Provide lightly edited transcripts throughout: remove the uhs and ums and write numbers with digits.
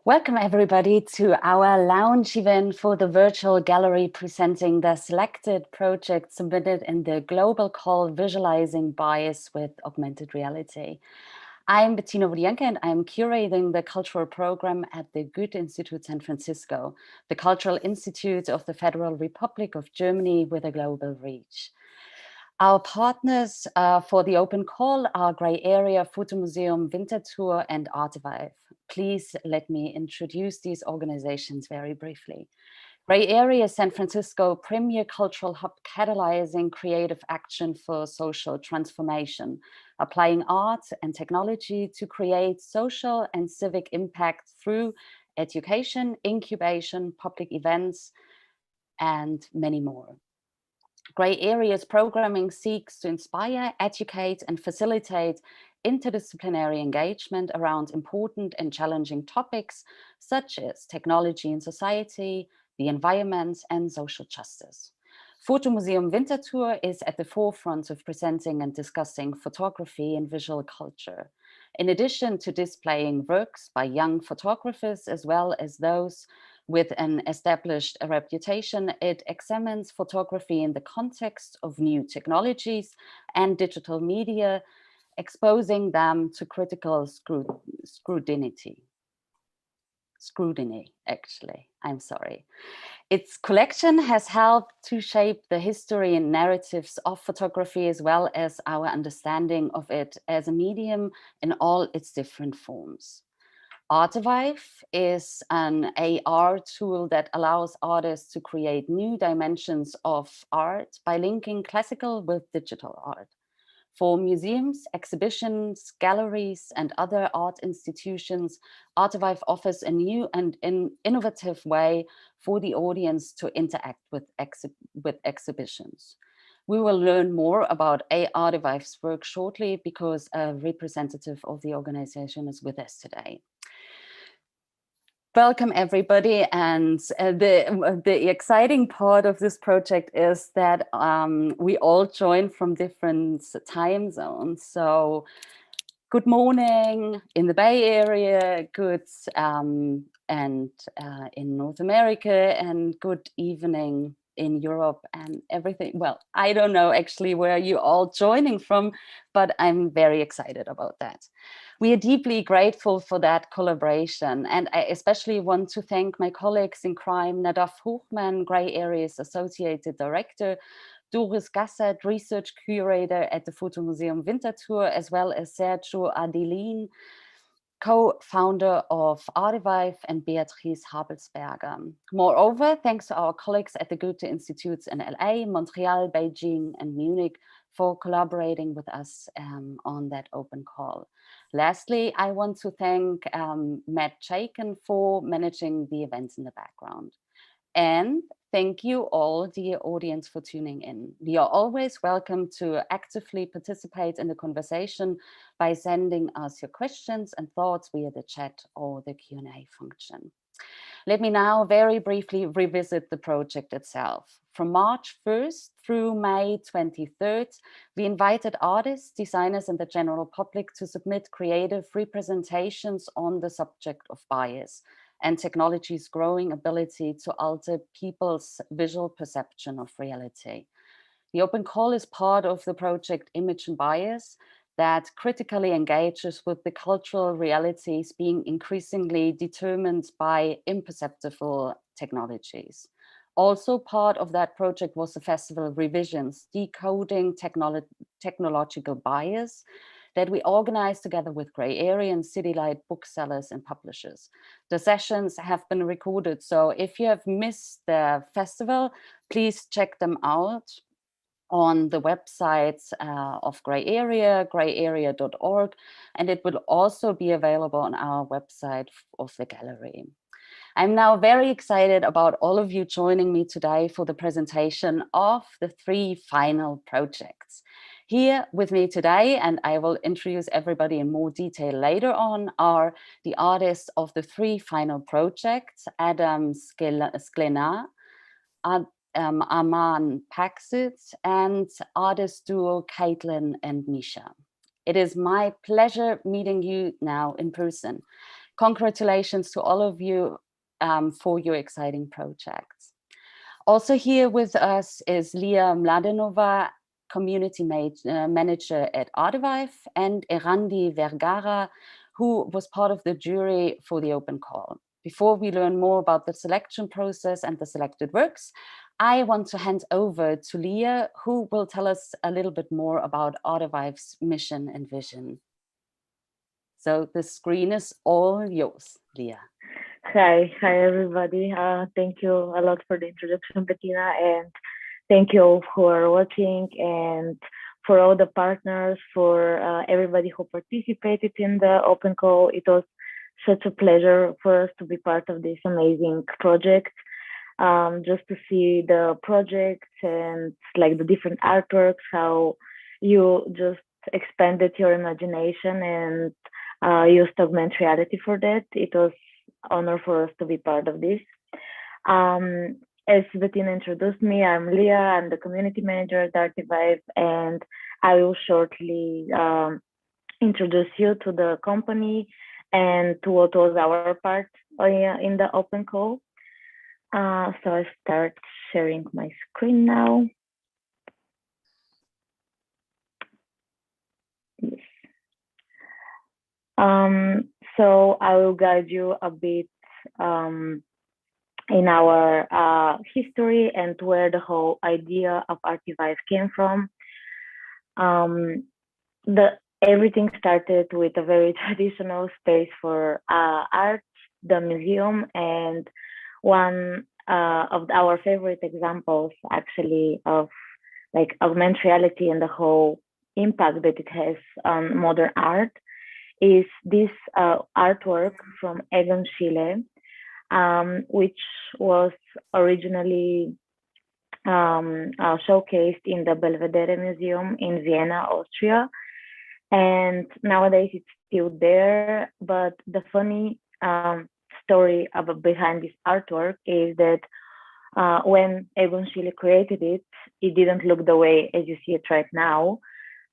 Welcome everybody to our lounge event for the virtual gallery presenting the selected projects submitted in the global call Visualizing Bias with Augmented Reality. I'm Bettina Wodienke and I'm curating the cultural program at the Goethe-Institut San Francisco, the Cultural Institute of the Federal Republic of Germany with a global reach. Our partners for the open call are Grey Area, Fotomuseum Winterthur and Artivive. Please let me introduce these organizations very briefly. Grey Area San Francisco, premier cultural hub catalyzing creative action for social transformation, applying art and technology to create social and civic impact through education, incubation, public events, and many more. Grey Area's programming seeks to inspire, educate, and facilitate interdisciplinary engagement around important and challenging topics such as technology in society, the environment, and social justice. Fotomuseum Winterthur is at the forefront of presenting and discussing photography and visual culture. In addition to displaying works by young photographers as well as those with an established reputation, it examines photography in the context of new technologies and digital media, exposing them to critical scrutiny, actually, I'm sorry. Its collection has helped to shape the history and narratives of photography, as well as our understanding of it as a medium in all its different forms. Artivive is an AR tool that allows artists to create new dimensions of art by linking classical with digital art. For museums, exhibitions, galleries, and other art institutions, Artivive offers a new and innovative way for the audience to interact with exhibitions. We will learn more about Artivive's work shortly because a representative of the organization is with us today. Welcome everybody, and the exciting part of this project is that we all join from different time zones. So good morning in the Bay Area, good and in North America, and good evening in Europe and everything. Well, I don't know actually where you all joining from, but I'm very excited about that. We are deeply grateful for that collaboration, and I especially want to thank my colleagues in crime, Nadav Hochman, Grey Area's Associated Director, Doris Gassert, Research Curator at the Fotomuseum Winterthur, as well as Sergio Adelin, co-founder of Artivive, and Beatrice Habelsberger. Moreover, thanks to our colleagues at the Goethe-Institutes in LA, Montreal, Beijing, and Munich for collaborating with us on that open call. Lastly, I want to thank Matt Chaikin for managing the events in the background. And thank you all, dear audience, for tuning in. You are always welcome to actively participate in the conversation by sending us your questions and thoughts via the chat or the Q&A function. Let me now very briefly revisit the project itself. From March 1st through May 23rd, we invited artists, designers, and the general public to submit creative representations on the subject of bias and technology's growing ability to alter people's visual perception of reality. The open call is part of the project Image and Bias that critically engages with the cultural realities being increasingly determined by imperceptible technologies. Also part of that project was the festival Revisions, Decoding Technological Bias, that we organized together with Grey Area and City Light booksellers and publishers. The sessions have been recorded, so if you have missed the festival, please check them out on the website of Grey Area, greyarea.org, and it will also be available on our website of the gallery. I'm now very excited about all of you joining me today for the presentation of the 3 final projects. Here with me today, and I will introduce everybody in more detail later on, are the artists of the 3 final projects: Adam Glennar, Aman Paxus, and artist duo Caitlin and Misha. It is my pleasure meeting you now in person. congratulations to all of you for your exciting projects. Also here with us is Leah Mladenova, community manager at Artivive, and Erandi Vergara, who was part of the jury for the open call. Before we learn more about the selection process and the selected works, I want to hand over to Leah, who will tell us a little bit more about Artivive's mission and vision. So the screen is all yours, Leah. Hi everybody. Thank you a lot for the introduction, Bettina, and thank you all who are watching, and for all the partners, for everybody who participated in the open call. It was such a pleasure for us to be part of this amazing project. Just to see the projects and like the different artworks, how you just expanded your imagination and used augmented reality for that. It was honor for us to be part of this. As Bettina introduced me, I'm Leah. I'm the community manager at Artivive, and I will shortly introduce you to the company and to what was our part in the open call. So I start sharing my screen now. Yes. So I will guide you a bit in our history and where the whole idea of Artivive came from. Everything started with a very traditional space for art, the museum, and one of our favorite examples actually of like augmented reality and the whole impact that it has on modern art is this artwork from Egon Schiele, which was originally showcased in the Belvedere Museum in Vienna, Austria. And nowadays it's still there. But the funny story behind this artwork is that when Egon Schiele created it, it didn't look the way as you see it right now,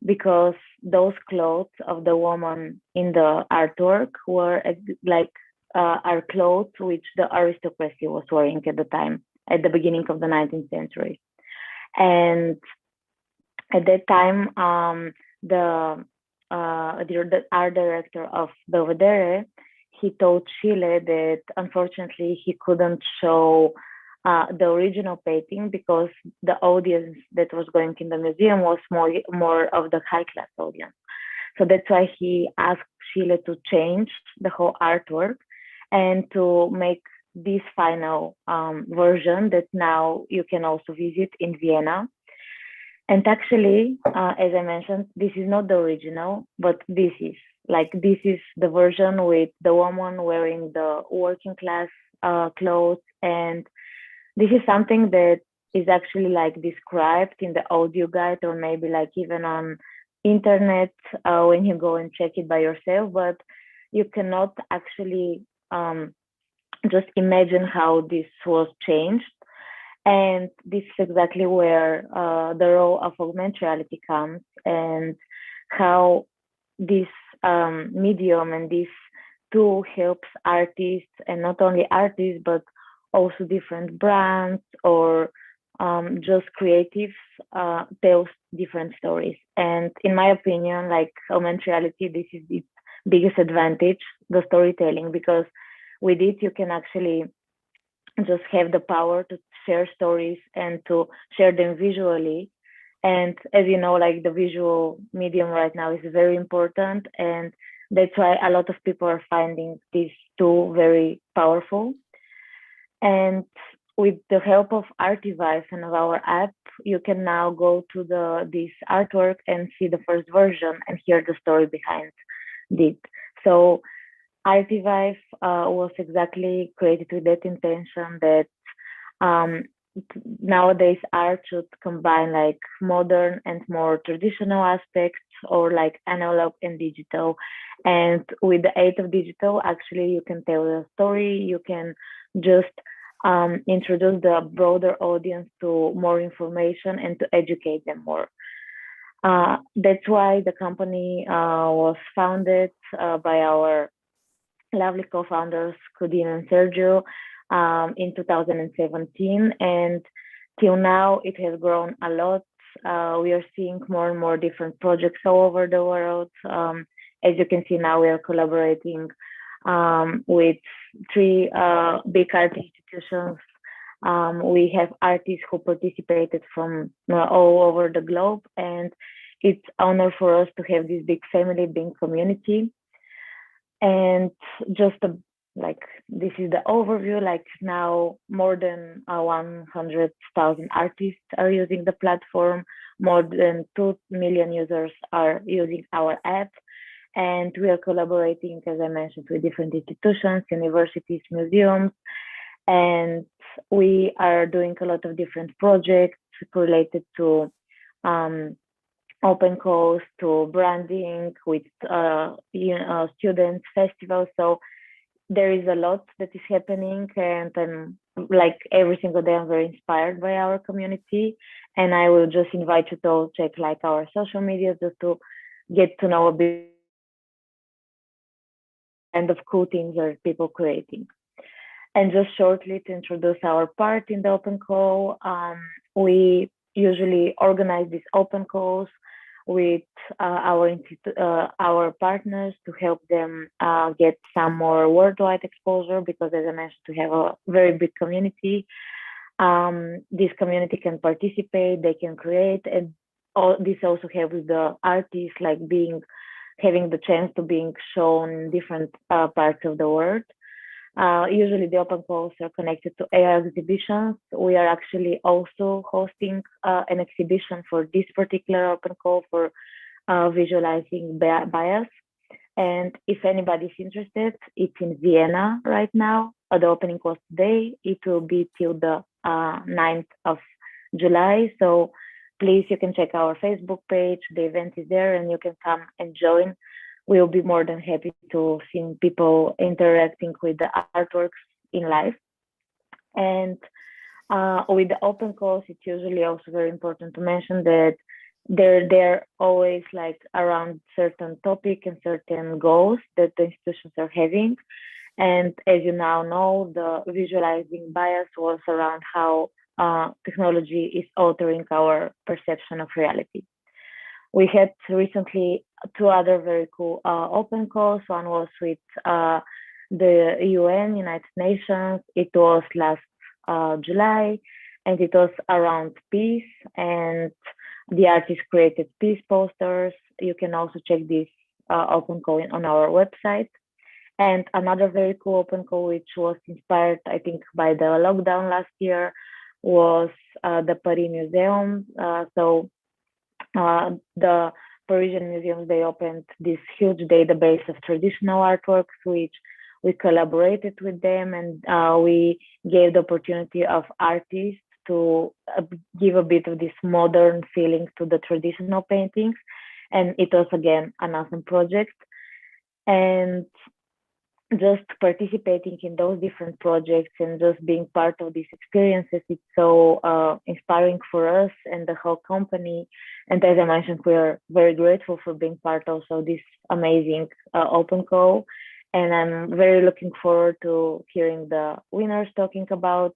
because those clothes of the woman in the artwork were like are clothes which the aristocracy was wearing at the time, at the beginning of the 19th century. And at that time, the art director of Belvedere, he told Schiele that unfortunately he couldn't show the original painting because the audience that was going in the museum was more of the high class audience. So that's why he asked Schiele to change the whole artwork and to make this final version that now you can also visit in Vienna. And actually, as I mentioned, this is not the original, but this is the version with the woman wearing the working class clothes. And this is something that is actually like described in the audio guide, or maybe like even on internet when you go and check it by yourself, but you cannot actually just imagine how this was changed. And this is exactly where the role of augmented reality comes, and how this medium and this tool helps artists, and not only artists, but also different brands or just creatives tell different stories. And in my opinion, like augmented reality, this is its biggest advantage, the storytelling, because with it you can actually just have the power to share stories and to share them visually. And as you know, like the visual medium right now is very important, and that's why a lot of people are finding these two very powerful. And with the help of Artivive and of our app, you can now go to this artwork and see the first version and hear the story behind it. So Artivive was exactly created with that intention, that nowadays art should combine like modern and more traditional aspects, or like analog and digital. And with the aid of digital, actually you can tell a story, you can just introduce the broader audience to more information and to educate them more. That's why the company was founded by our lovely co-founders, Claudine and Sergio, in 2017. And till now, it has grown a lot. We are seeing more and more different projects all over the world. As you can see now, we are collaborating with three big art institutions. We have artists who participated from all over the globe, and it's honor for us to have this big family, big community. And just like this is the overview. Like now, more than 100,000 artists are using the platform. More than 2 million users are using our app. And we are collaborating, as I mentioned, with different institutions, universities, museums, and we are doing a lot of different projects related to open calls, to branding with students, festivals. So there is a lot that is happening, and I'm like every single day I'm very inspired by our community, and I will just invite you to check like our social media just to get to know a bit kind of cool things are people creating. And just shortly to introduce our part in the open call, we usually organize these open calls with our partners to help them get some more worldwide exposure, because as I mentioned, we have a very big community. This community can participate, they can create, and this also helps the artists like having the chance to being shown in different parts of the world. Usually the open calls are connected to AR exhibitions. We are actually also hosting an exhibition for this particular open call for visualizing bias. And if anybody's interested, it's in Vienna right now. The opening was today. It will be till the 9th of July. So please, you can check our Facebook page. The event is there and you can come and join. We'll be more than happy to see people interacting with the artworks in live. And with the open calls, it's usually also very important to mention that they're always like around certain topic and certain goals that the institutions are having. And as you now know, the visualizing bias was around how technology is altering our perception of reality. We had recently two other very cool open calls. One was with the UN, United Nations. It was last July, and it was around peace. And the artists created peace posters. You can also check this open call on our website. And another very cool open call, which was inspired, I think, by the lockdown last year, was the Paris Museum. The Parisian museums, they opened this huge database of traditional artworks, which we collaborated with them, and we gave the opportunity of artists to give a bit of this modern feeling to the traditional paintings. And it was, again, an awesome project. And just participating in those different projects and just being part of these experiences, it's so inspiring for us and the whole company. And as I mentioned, we are very grateful for being part also of this amazing open call. And I'm very looking forward to hearing the winners talking about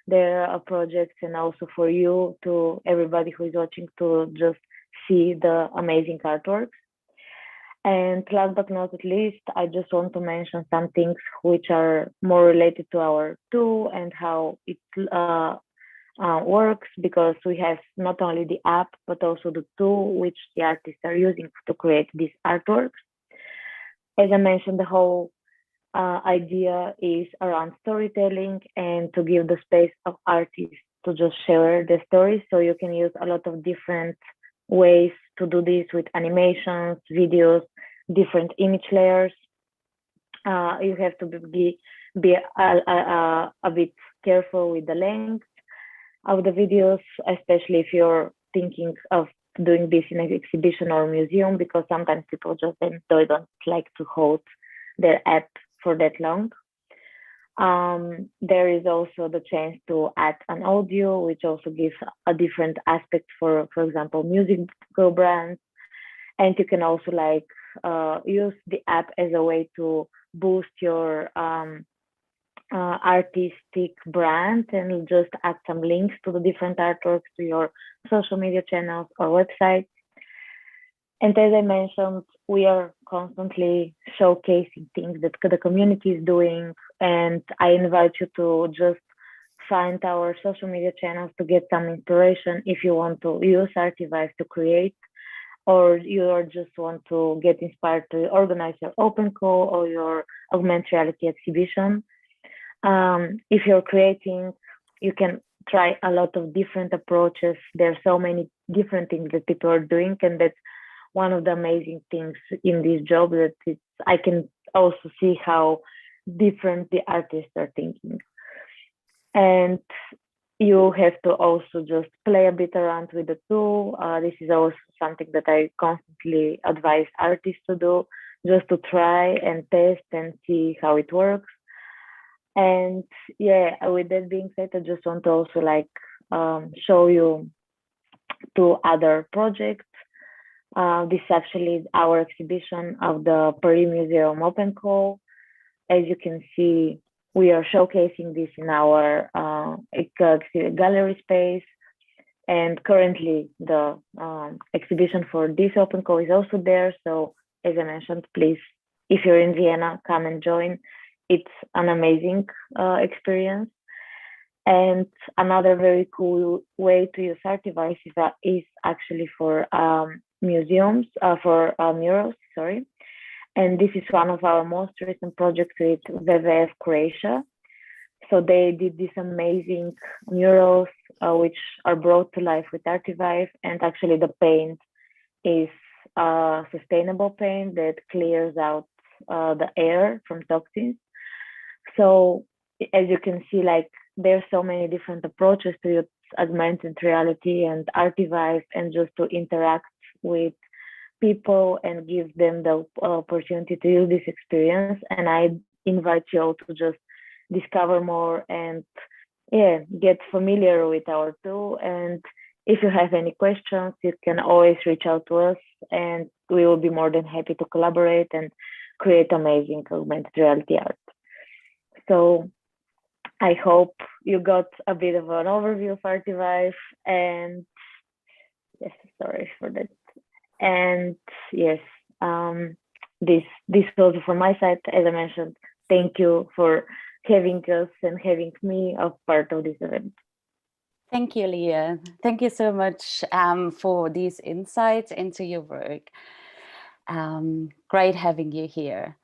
their projects, and also for you, to everybody who is watching, to just see the amazing artworks. And last but not least, I just want to mention some things which are more related to our tool and how it works, because we have not only the app, but also the tool which the artists are using to create these artworks. As I mentioned, the whole idea is around storytelling and to give the space of artists to just share the stories. So you can use a lot of different ways to do this with animations, videos, different image layers. You have to be a bit careful with the length of the videos, especially if you're thinking of doing this in an exhibition or museum, because sometimes people just they don't like to hold their app for that long. There is also the chance to add an audio, which also gives a different aspect for example, musical brands. And you can also use the app as a way to boost your artistic brand and just add some links to the different artworks to your social media channels or website. And as I mentioned, we are constantly showcasing things that the community is doing. And I invite you to just find our social media channels to get some inspiration if you want to use Artivive to create, or you just want to get inspired to organize your open call or your augmented reality exhibition. If you're creating, you can try a lot of different approaches. There are so many different things that people are doing, and that's one of the amazing things in this job, that I can also see how different the artists are thinking. And you have to also just play a bit around with the tool. This is also something that I constantly advise artists to do, just to try and test and see how it works. And yeah, with that being said, I just want to also show you two other projects. This actually is our exhibition of the Fotomuseum Open Call. As you can see, we are showcasing this in our gallery space. And currently the exhibition for this open call is also there. So as I mentioned, please, if you're in Vienna, come and join. It's an amazing experience. And another very cool way to use Artivive is actually for museums, for murals, sorry. And this is one of our most recent projects with WWF Croatia. So they did these amazing murals, which are brought to life with Artivive. And actually the paint is sustainable paint that clears out the air from toxins. So as you can see, there's so many different approaches to use augmented reality and Artivive, and just to interact with people and give them the opportunity to use this experience. And I invite you all to just discover more and get familiar with our tool. And if you have any questions, you can always reach out to us, and we will be more than happy to collaborate and create amazing augmented reality art. So I hope you got a bit of an overview of Artivive, and yes, sorry for that. And yes, this was from my side. As I mentioned, thank you for having us and having me as part of this event. Thank you, Leah. Thank you so much for these insights into your work. Great having you here.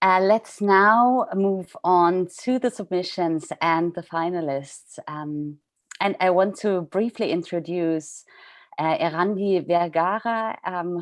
Let's now move on to the submissions and the finalists. And I want to briefly introduce Erandi Vergara,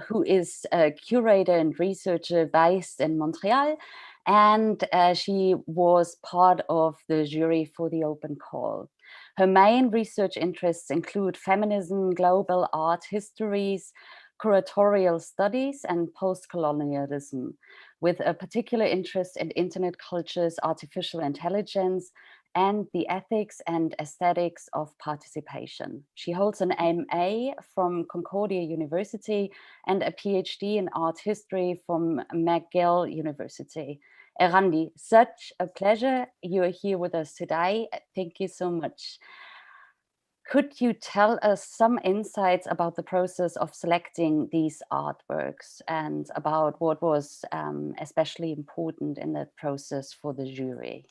who is a curator and researcher based in Montreal, and she was part of the jury for the open call. Her main research interests include feminism, global art histories, curatorial studies, and post-colonialism, with a particular interest in internet cultures, artificial intelligence, and the ethics and aesthetics of participation. She holds an MA from Concordia University and a PhD in art history from McGill University. Erandi, such a pleasure you are here with us today. Thank you so much. Could you tell us some insights about the process of selecting these artworks and about what was especially important in that process for the jury?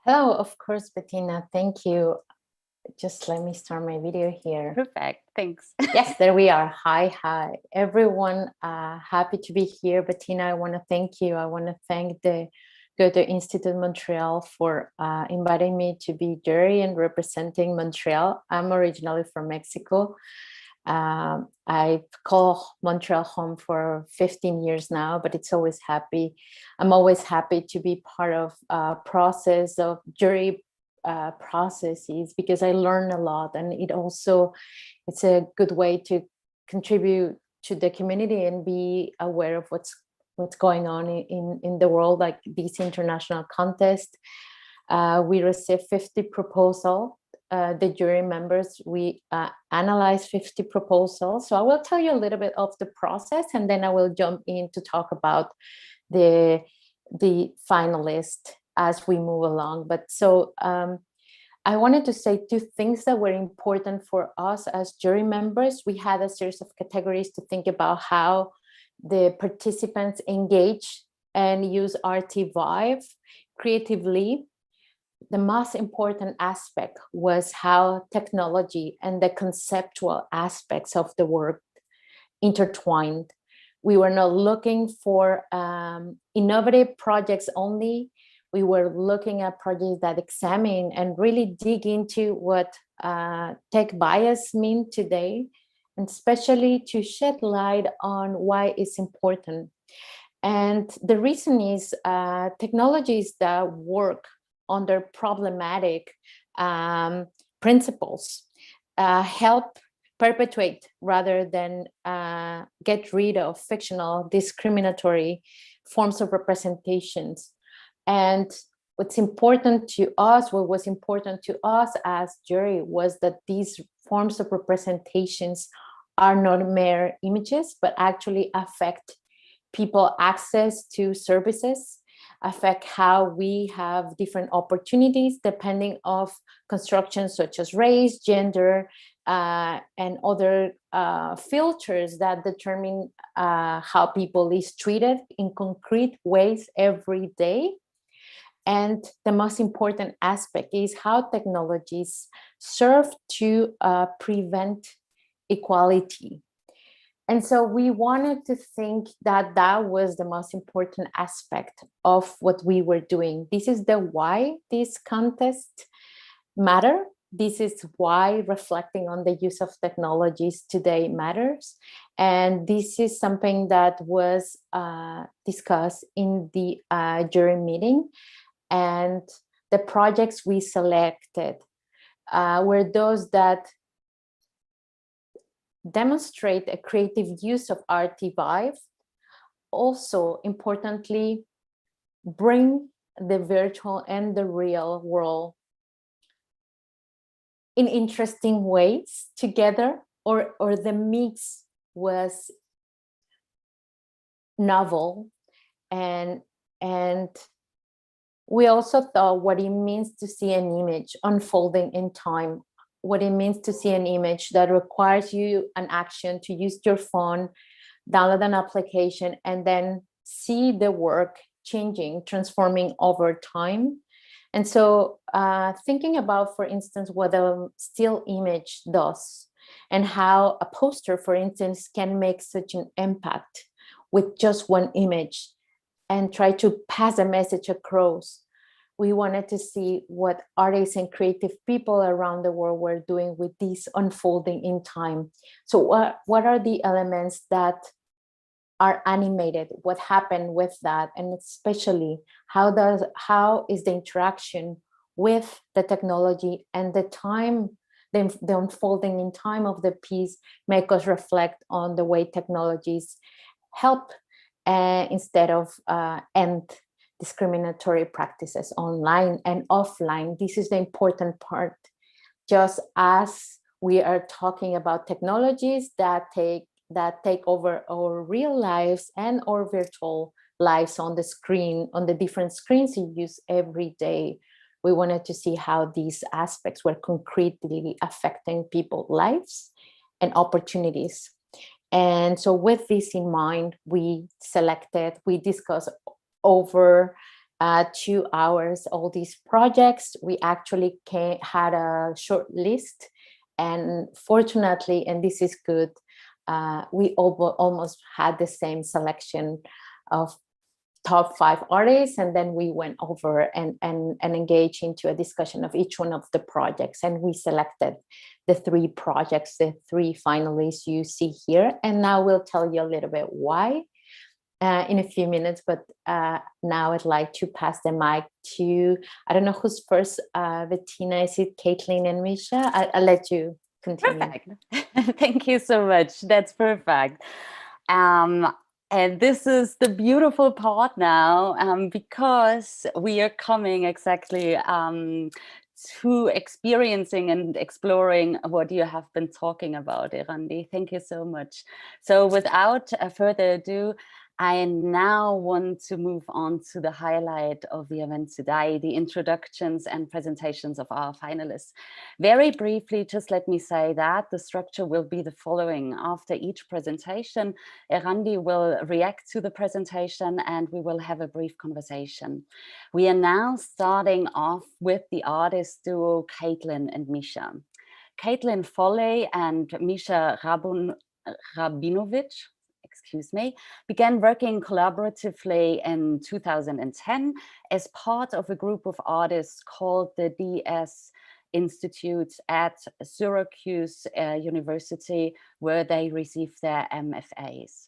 Hello, of course, Bettina, thank you. Just let me start my video here. Perfect, thanks. Yes, there we are. Hi, everyone. Happy to be here. Bettina, I want to thank you. I want to thank the Goethe-Institut Montreal for inviting me to be jury and representing Montreal. I'm originally from Mexico. I call Montreal home for 15 years now, but I'm always happy to be part of a process of jury processes, because I learn a lot, and it's a good way to contribute to the community and be aware of what's going on in the world, like this international contest. We received 50 proposals the jury members, we analyzed 50 proposals. So I will tell you a little bit of the process, and then I will jump in to talk about the finalist as we move along. But so I wanted to say two things that were important for us as jury members. We had a series of categories to think about how the participants engage and use Artivive creatively. The most important aspect was how technology and the conceptual aspects of the work intertwined. We were not looking for innovative projects only. We were looking at projects that examine and really dig into what tech bias means today, and especially to shed light on why it's important. And the reason is technologies that work under problematic principles help perpetuate rather than get rid of fictional, discriminatory forms of representations. And what's important to us, what was important to us as jury, was that these forms of representations are not mere images, but actually affect people access to services, affect how we have different opportunities depending of constructions such as race, gender, and other filters that determine how people is treated in concrete ways every day. And the most important aspect is how technologies serve to prevent equality. And so we wanted to think that that was the most important aspect of what we were doing. This is the why this contest matter. This is why reflecting on the use of technologies today matters. And this is something that was discussed in the jury meeting. And the projects we selected were those that demonstrate a creative use of Artivive. Also, importantly, bring the virtual and the real world in interesting ways together, or the mix was novel. And we also thought what it means to see an image unfolding in time, what it means to see an image that requires you an action to use your phone, download an application, and then see the work changing, transforming over time. And so thinking about, for instance, what a still image does and how a poster, for instance, can make such an impact with just one image and try to pass a message across. We wanted to see what artists and creative people around the world were doing with this unfolding in time. So what are the elements that are animated? What happened with that? And especially, how is the interaction with the technology and the time, the unfolding in time of the piece make us reflect on the way technologies help instead of end discriminatory practices online and offline. This is the important part. Just as we are talking about technologies that take over our real lives and our virtual lives on the screen, on the different screens you use every day, we wanted to see how these aspects were concretely affecting people's lives and opportunities. And so with this in mind, we discussed over 2 hours all these projects. We actually had a short list, and fortunately, and this is good, we almost had the same selection of top 5 artists, and then we went over and engaged into a discussion of each one of the projects, and we selected the 3 projects, the 3 finalists you see here. And now we'll tell you a little bit why in a few minutes, but now I'd like to pass the mic to, I don't know who's first, Bettina, is it Caitlin and Misha? I'll let you continue. Perfect. Thank you so much. That's perfect. And this is the beautiful part now, because we are coming exactly to experiencing and exploring what you have been talking about, Erandi. Thank you so much. So without further ado, I now want to move on to the highlight of the event today, the introductions and presentations of our finalists. Very briefly, just let me say that the structure will be the following. After each presentation, Erandi will react to the presentation and we will have a brief conversation. We are now starting off with the artist duo Caitlin and Misha. Caitlin Foley and Misha Rabinovich, excuse me, began working collaboratively in 2010 as part of a group of artists called the Goethe-Institut at Syracuse University, where they received their MFAs.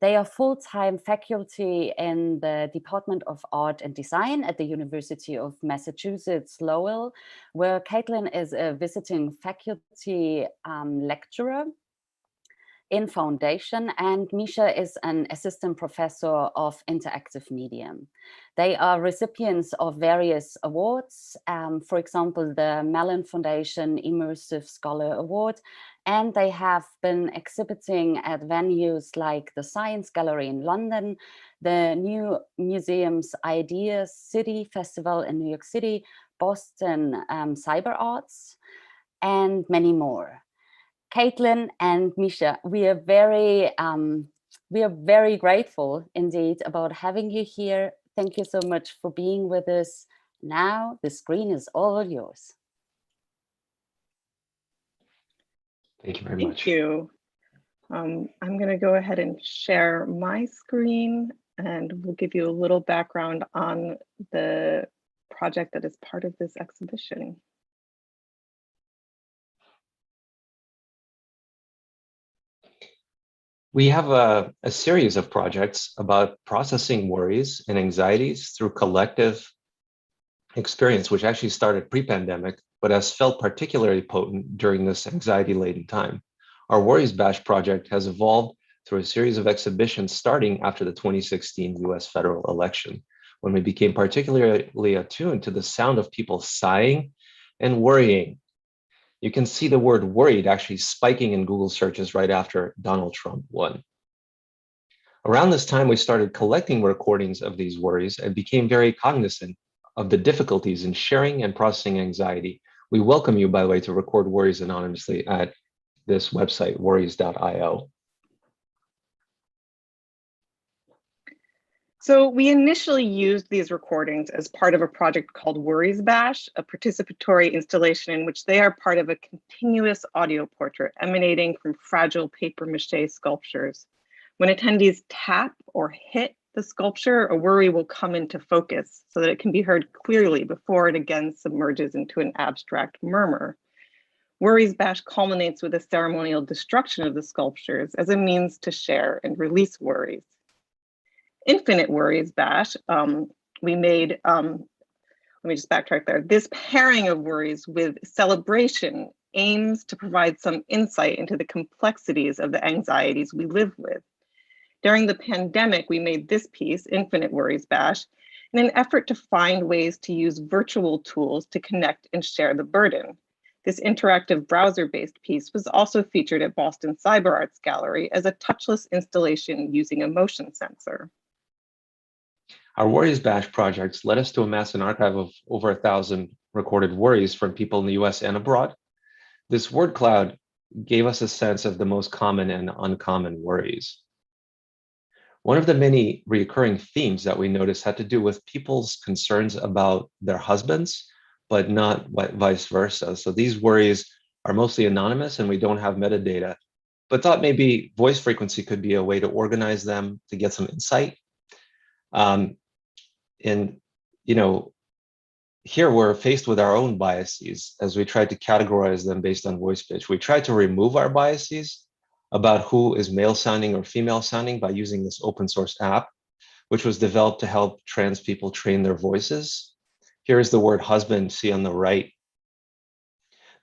They are full-time faculty in the Department of Art and Design at the University of Massachusetts Lowell, where Caitlin is a visiting faculty lecturer in foundation, and Misha is an assistant professor of interactive media. They are recipients of various awards, for example, the Mellon Foundation Immersive Scholar Award, and they have been exhibiting at venues like the Science Gallery in London, the New Museum's Ideas City Festival in New York City, Boston Cyber Arts, and many more. Caitlin and Misha, we are very grateful indeed about having you here. Thank you so much for being with us. Now the screen is all yours. Thank you very much. Thank you. I'm going to go ahead and share my screen and we'll give you a little background on the project that is part of this exhibition. We have a series of projects about processing worries and anxieties through collective experience, which actually started pre-pandemic, but has felt particularly potent during this anxiety-laden time. Our Worries Bash project has evolved through a series of exhibitions starting after the 2016 US federal election, when we became particularly attuned to the sound of people sighing and worrying. You can see the word worried actually spiking in Google searches right after Donald Trump won. Around this time, we started collecting recordings of these worries and became very cognizant of the difficulties in sharing and processing anxiety. We welcome you, by the way, to record worries anonymously at this website, worries.io. So we initially used these recordings as part of a project called Worries Bash, a participatory installation in which they are part of a continuous audio portrait emanating from fragile papier-mâché sculptures. When attendees tap or hit the sculpture, a worry will come into focus so that it can be heard clearly before it again submerges into an abstract murmur. Worries Bash culminates with a ceremonial destruction of the sculptures as a means to share and release worries. Infinite Worries Bash, we made, let me just backtrack there. This pairing of worries with celebration aims to provide some insight into the complexities of the anxieties we live with. During the pandemic, we made this piece, Infinite Worries Bash, in an effort to find ways to use virtual tools to connect and share the burden. This interactive browser-based piece was also featured at Boston Cyber Arts Gallery as a touchless installation using a motion sensor. Our Worries Bash projects led us to amass an archive of over 1,000 recorded worries from people in the US and abroad. This word cloud gave us a sense of the most common and uncommon worries. One of the many recurring themes that we noticed had to do with people's concerns about their husbands, but not vice versa. So these worries are mostly anonymous and we don't have metadata, but thought maybe voice frequency could be a way to organize them to get some insight. And, you know, here we're faced with our own biases as we try to categorize them based on voice pitch. We try to remove our biases about who is male sounding or female sounding by using this open source app, which was developed to help trans people train their voices. Here is the word husband, see on the right.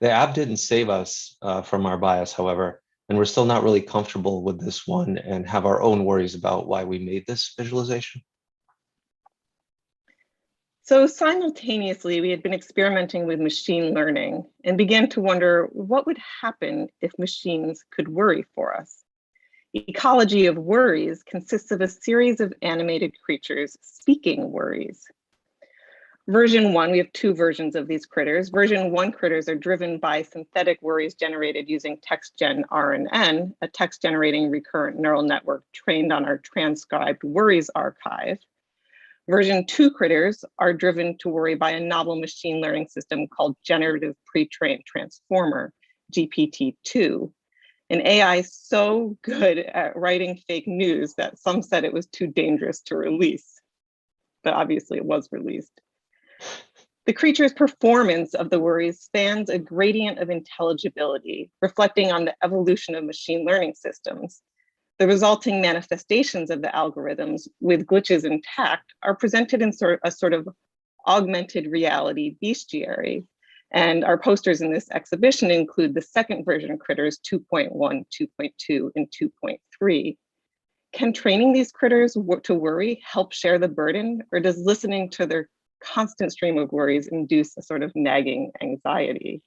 The app didn't save us from our bias, however, and we're still not really comfortable with this one and have our own worries about why we made this visualization. So simultaneously, we had been experimenting with machine learning and began to wonder what would happen if machines could worry for us. Ecology of Worries consists of a series of animated creatures speaking worries. Version 1, we have two versions of these critters. Version 1 critters are driven by synthetic worries generated using text-gen RNN, a text-generating recurrent neural network trained on our transcribed worries archive. Version 2 critters are driven to worry by a novel machine learning system called Generative Pre-trained Transformer, GPT-2. An AI so good at writing fake news that some said it was too dangerous to release, but obviously it was released. The creature's performance of the worries spans a gradient of intelligibility, reflecting on the evolution of machine learning systems. The resulting manifestations of the algorithms, with glitches intact, are presented in a sort of augmented reality bestiary. And our posters in this exhibition include the second version of critters 2.1, 2.2, and 2.3. Can training these critters to worry help share the burden, or does listening to their constant stream of worries induce a sort of nagging anxiety?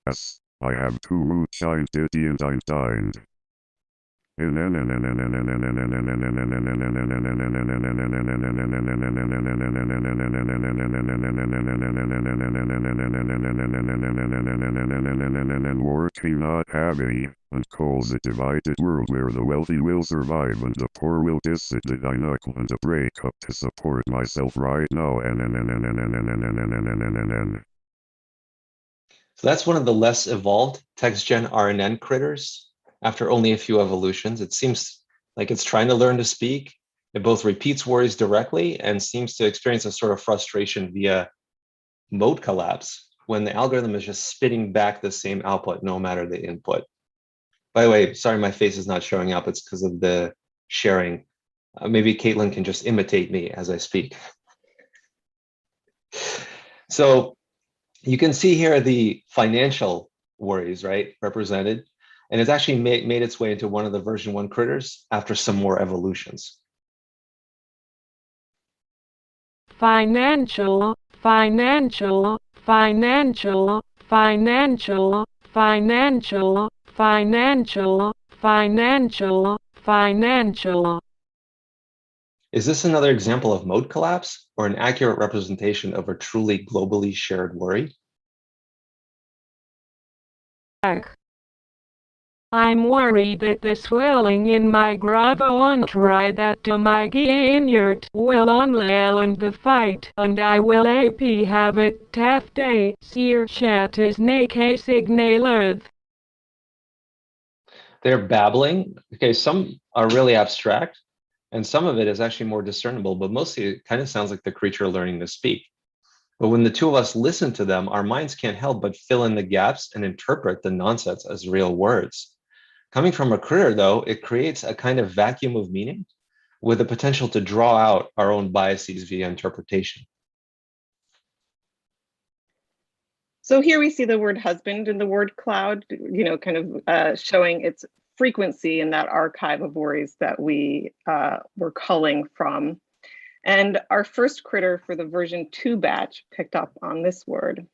Yes, I have two moonshine ditty and I'm dined. Working not happy, and calls a divided world where the wealthy will survive and the poor will dissident. I knuckle and a break up to support myself right now. So that's one of the less evolved text-gen RNN critters. After only a few evolutions, it seems like it's trying to learn to speak. It both repeats worries directly and seems to experience a sort of frustration via mode collapse when the algorithm is just spitting back the same output no matter the input. By the way, sorry my face is not showing up. It's because of the sharing. Maybe Caitlin can just imitate me as I speak. So you can see here the financial worries, right, represented. And it's actually made its way into one of the version 1 critters after some more evolutions. Financial, financial, financial, financial, financial, financial, financial, financial. Is this another example of mode collapse or an accurate representation of a truly globally shared worry? I'm worried that the swelling in my gravontry that to my ginyard will unleaven the fight, and I will ap have it tough day, seer chat is nake signalerth. They're babbling. Okay, some are really abstract, and some of it is actually more discernible, but mostly it kind of sounds like the creature learning to speak. But when the two of us listen to them, our minds can't help but fill in the gaps and interpret the nonsense as real words. Coming from a critter, though, it creates a kind of vacuum of meaning with the potential to draw out our own biases via interpretation. So here we see the word husband and the word cloud, kind of showing its frequency in that archive of worries that we were culling from. And our first critter for the version 2 batch picked up on this word.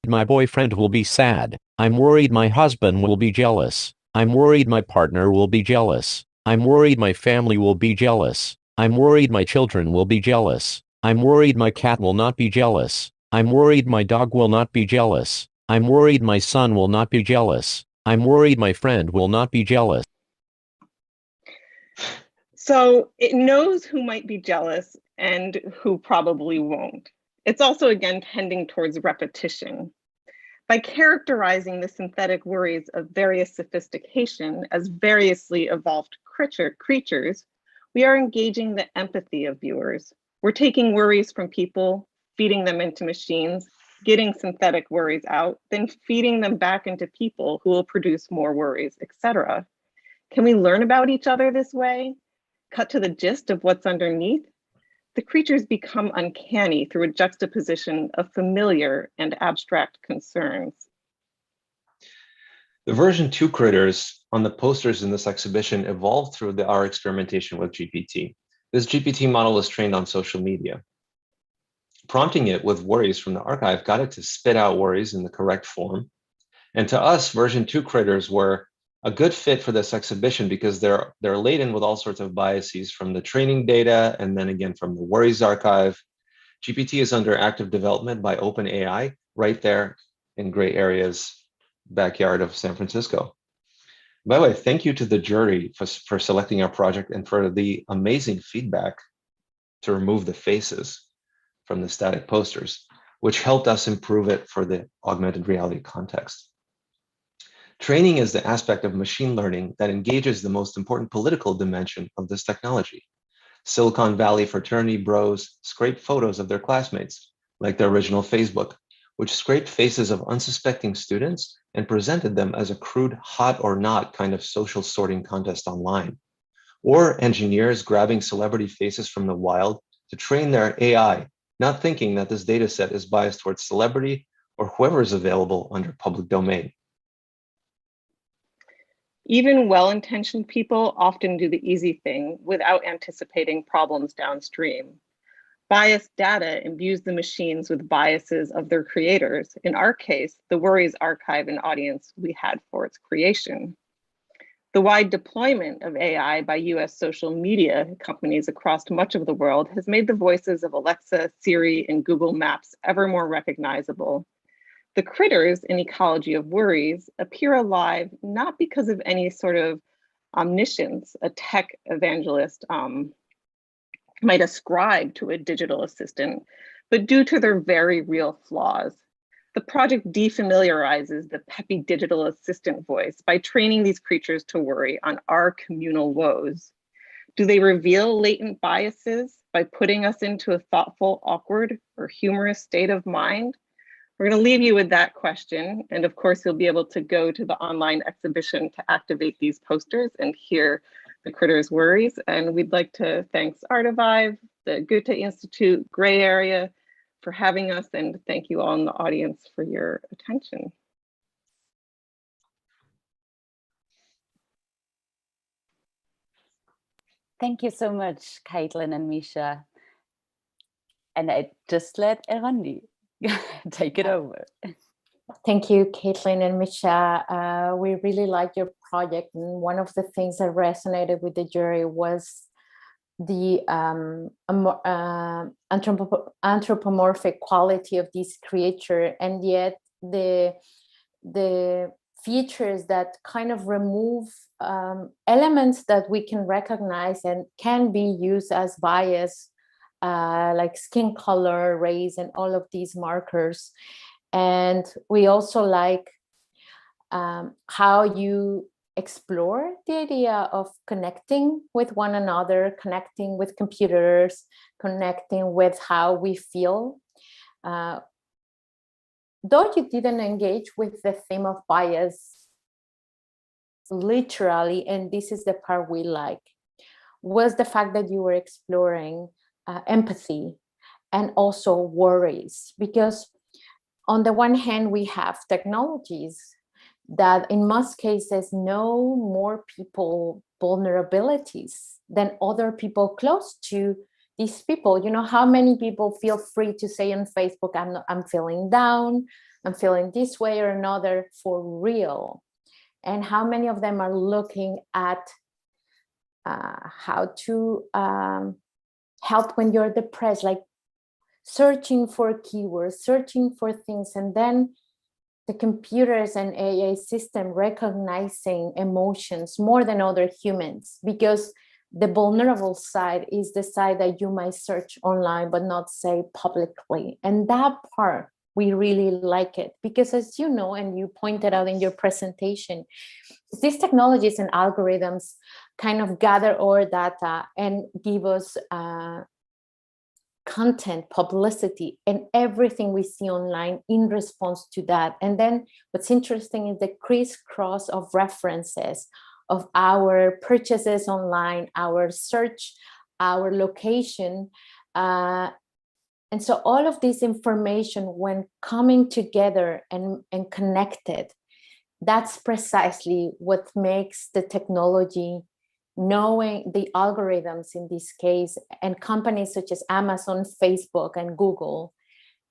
My boyfriend will be sad. I'm worried my husband will be jealous. I'm worried my partner will be jealous. I'm worried my family will be jealous. I'm worried my children will be jealous. I'm worried my cat will not be jealous. I'm worried my dog will not be jealous. I'm worried my son will not be jealous. I'm worried my friend will not be jealous. So it knows who might be jealous and who probably won't. It's also, again, tending towards repetition. By characterizing the synthetic worries of various sophistication as variously evolved creatures, we are engaging the empathy of viewers. We're taking worries from people, feeding them into machines, getting synthetic worries out, then feeding them back into people who will produce more worries, etc. Can we learn about each other this way? Cut to the gist of what's underneath? The creatures become uncanny through a juxtaposition of familiar and abstract concerns. The version 2 critters on the posters in this exhibition evolved through our experimentation with GPT. This GPT model was trained on social media. Prompting it with worries from the archive got it to spit out worries in the correct form. And to us, version 2 critters were a good fit for this exhibition because they're laden with all sorts of biases from the training data and then again from the worries archive. GPT is under active development by OpenAI right there in Gray Area's backyard of San Francisco. By the way, thank you to the jury for selecting our project and for the amazing feedback to remove the faces from the static posters, which helped us improve it for the augmented reality context. Training is the aspect of machine learning that engages the most important political dimension of this technology. Silicon Valley fraternity bros scrape photos of their classmates, like the original Facebook, which scraped faces of unsuspecting students and presented them as a crude hot or not kind of social sorting contest online. Or engineers grabbing celebrity faces from the wild to train their AI, not thinking that this data set is biased towards celebrity or whoever is available under public domain. Even well-intentioned people often do the easy thing without anticipating problems downstream. Biased data imbues the machines with biases of their creators. In our case, the worries archive and audience we had for its creation. The wide deployment of AI by US social media companies across much of the world has made the voices of Alexa, Siri, and Google Maps ever more recognizable. The critters in Ecology of Worries appear alive not because of any sort of omniscience a tech evangelist might ascribe to a digital assistant, but due to their very real flaws. The project defamiliarizes the peppy digital assistant voice by training these creatures to worry on our communal woes. Do they reveal latent biases by putting us into a thoughtful, awkward, or humorous state of mind? We're going to leave you with that question. And of course, you'll be able to go to the online exhibition to activate these posters and hear the critters' worries. And we'd like to thank Artivive, the Goethe-Institut, Gray Area for having us, and thank you all in the audience for your attention. Thank you so much, Caitlin and Misha. And I just let Erandi take it over. Thank you, Caitlin and Misha. We really liked your project. And one of the things that resonated with the jury was the anthropomorphic quality of this creature, and yet the features that kind of remove elements that we can recognize and can be used as bias, like skin color, race, and all of these markers. And we also like how you explore the idea of connecting with one another, connecting with computers, connecting with how we feel. Though you didn't engage with the theme of bias literally, and this is the part we like, was the fact that you were exploring empathy and also worries. Because on the one hand, we have technologies that in most cases know more people vulnerabilities than other people close to these people. You know, how many people feel free to say on Facebook, I'm feeling down, I'm feeling this way or another for real. And how many of them are looking at how to help when you're depressed, like searching for keywords, searching for things, and then the computers and AI system recognizing emotions more than other humans, because the vulnerable side is the side that you might search online but not say publicly. And that part, we really like it, because as you know, and you pointed out in your presentation, these technologies and algorithms kind of gather our data and give us content, publicity, and everything we see online in response to that. And then what's interesting is the crisscross of references of our purchases online, our search, our location. And so all of this information, when coming together and connected, that's precisely what makes the technology knowing the algorithms in this case, and companies such as Amazon, Facebook, and Google,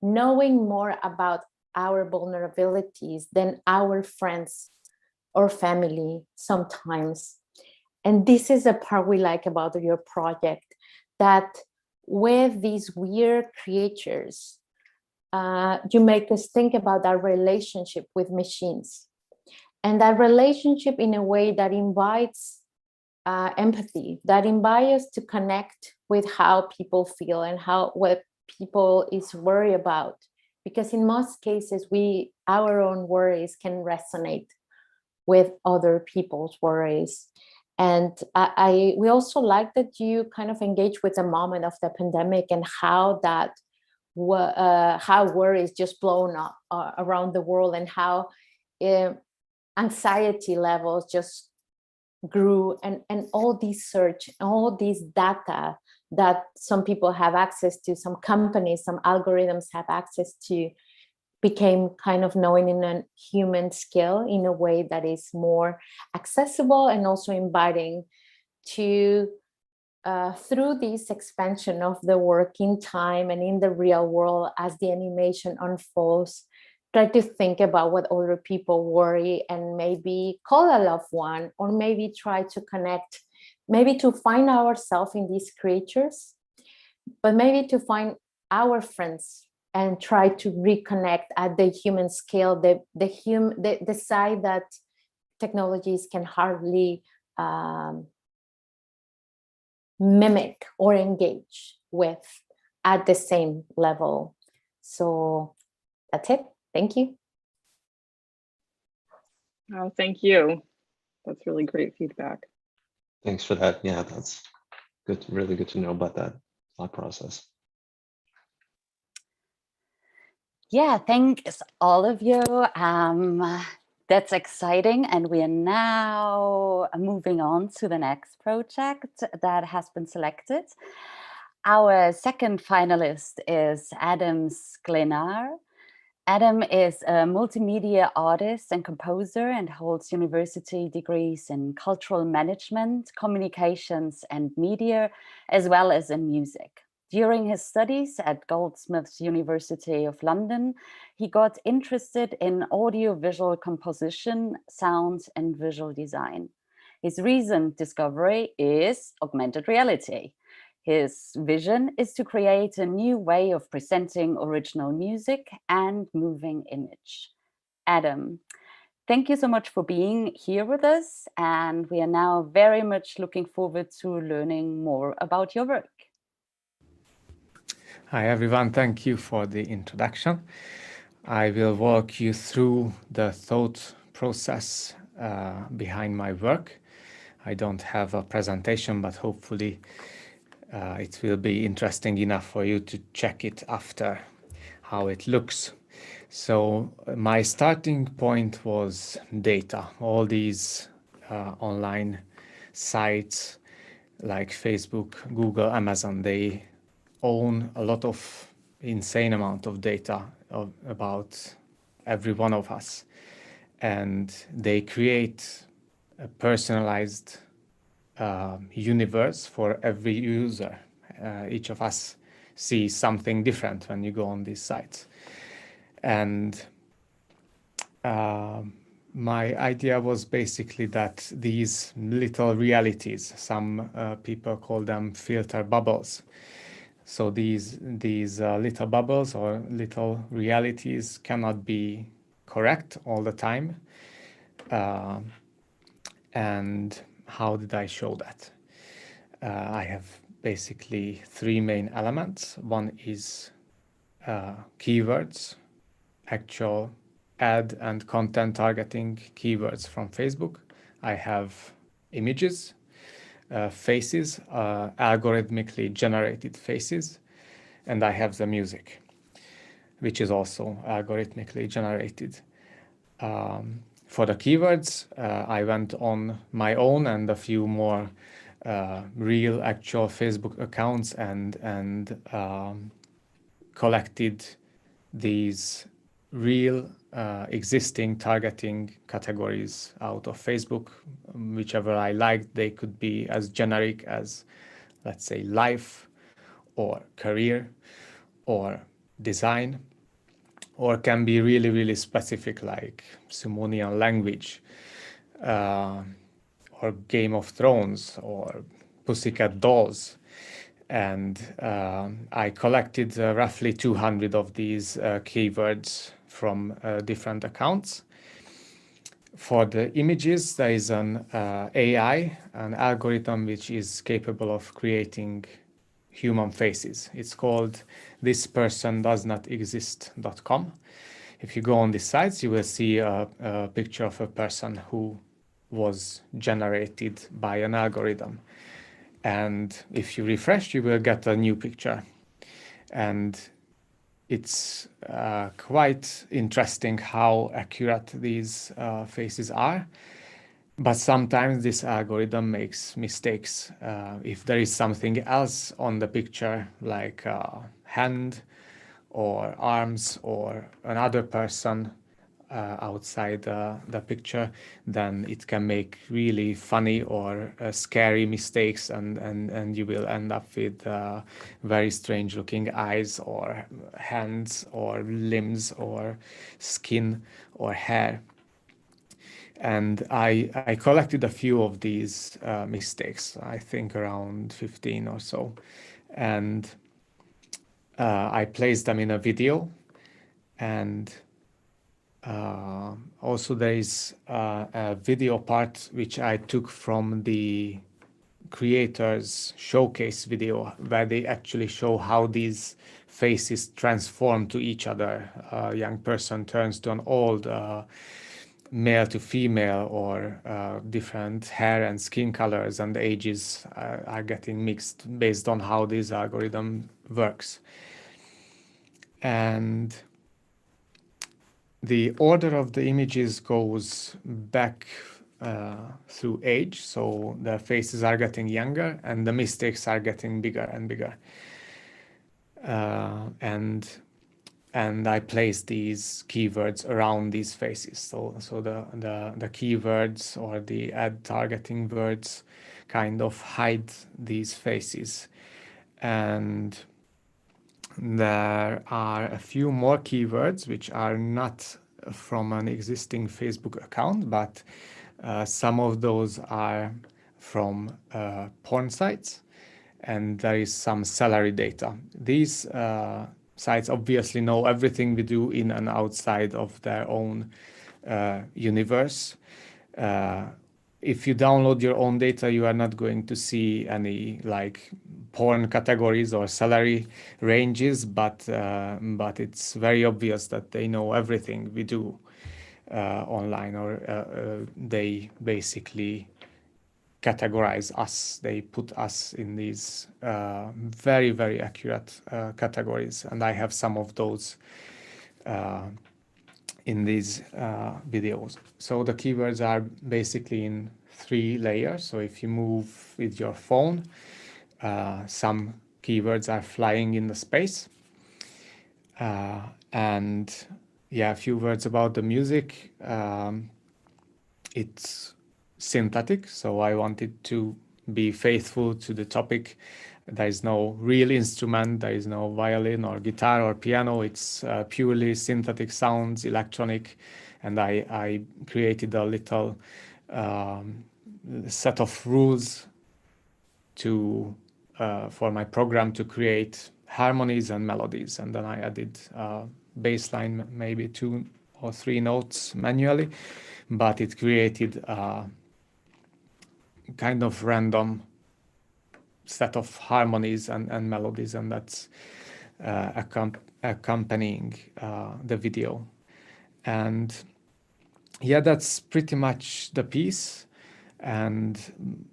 knowing more about our vulnerabilities than our friends or family sometimes. And this is the part we like about your project, that with these weird creatures, you make us think about our relationship with machines, and that relationship in a way that invites empathy, that invites us to connect with how people feel and what people is worried about. Because in most cases, our own worries can resonate with other people's worries. And we also like that you kind of engage with the moment of the pandemic and how how worries just blown up around the world, and how anxiety levels just grew, and all these all these data that some people have access to, some companies, some algorithms have access to, became kind of known in a human scale in a way that is more accessible and also inviting to, through this expansion of the work in time and in the real world as the animation unfolds, try to think about what other people worry and maybe call a loved one, or maybe try to connect, maybe to find ourselves in these creatures, but maybe to find our friends and try to reconnect at the human scale, the side that technologies can hardly mimic or engage with at the same level. So that's it. Thank you. Oh, thank you. That's really great feedback. Thanks for that. Yeah, that's good. Really good to know about that thought process. Yeah, thanks all of you. That's exciting. And we are now moving on to the next project that has been selected. Our second finalist is Adam's Glennar. Adam is a multimedia artist and composer and holds university degrees in cultural management, communications, and media, as well as in music. During his studies at Goldsmiths University of London, he got interested in audiovisual composition, sound, and visual design. His recent discovery is augmented reality. His vision is to create a new way of presenting original music and moving image. Adam, thank you so much for being here with us, and we are now very much looking forward to learning more about your work. Hi everyone, thank you for the introduction. I will walk you through the thought process behind my work. I don't have a presentation, but hopefully it will be interesting enough for you to check it after, how it looks. So my starting point was data. All these online sites like Facebook, Google, Amazon, they own a lot of insane amount of data about every one of us, and they create a personalized universe for every user. Each of us sees something different when you go on these sites, and my idea was basically that these little realities, some people call them filter bubbles. So these little bubbles or little realities cannot be correct all the time. And how did I show that? I have basically three main elements. One is keywords, actual ad and content targeting keywords from Facebook. I have images, faces, algorithmically generated faces, and I have the music, which is also algorithmically generated. For the keywords, I went on my own and a few more real actual Facebook accounts and collected these real existing targeting categories out of Facebook, whichever I liked. They could be as generic as, let's say, life or career or design, or can be really, really specific, like Sumerian language, or Game of Thrones, or Pussycat Dolls. And I collected roughly 200 of these keywords from different accounts. For the images, there is an AI, an algorithm which is capable of creating human faces. It's called thispersondoesnotexist.com. If you go on these sites, you will see a picture of a person who was generated by an algorithm. And if you refresh, you will get a new picture. And it's quite interesting how accurate these faces are. But sometimes this algorithm makes mistakes. If there is something else on the picture, like a hand or arms or another person outside the picture, then it can make really funny or scary mistakes, and you will end up with very strange looking eyes or hands or limbs or skin or hair. And I collected a few of these mistakes, I think around 15 or so, and I placed them in a video. And also there is a video part which I took from the creators showcase video, where they actually show how these faces transform to each other. A young person turns to an old male to female, or different hair and skin colors, and the ages are getting mixed based on how this algorithm works. And the order of the images goes back through age, so the faces are getting younger and the mistakes are getting bigger and bigger. And I place these keywords around these faces. So the keywords or the ad targeting words kind of hide these faces. And there are a few more keywords which are not from an existing Facebook account, but some of those are from porn sites, and there is some salary data. These sites obviously know everything we do in and outside of their own universe. If you download your own data, you are not going to see any like porn categories or salary ranges, but it's very obvious that they know everything we do online, or they basically categorize us. They put us in these very, very accurate categories, and I have some of those in these videos. So the keywords are basically in 3 layers. So if you move with your phone, some keywords are flying in the space. And yeah, a few words about the music. It's synthetic, so I wanted to be faithful to the topic. There is no real instrument, there is no violin or guitar or piano. It's purely synthetic sounds, electronic, and I created a little set of rules to for my program to create harmonies and melodies, and then I added bass line, maybe 2 or 3 notes manually, but it created a kind of random set of harmonies and melodies, and that's accompanying the video. And yeah, that's pretty much the piece. And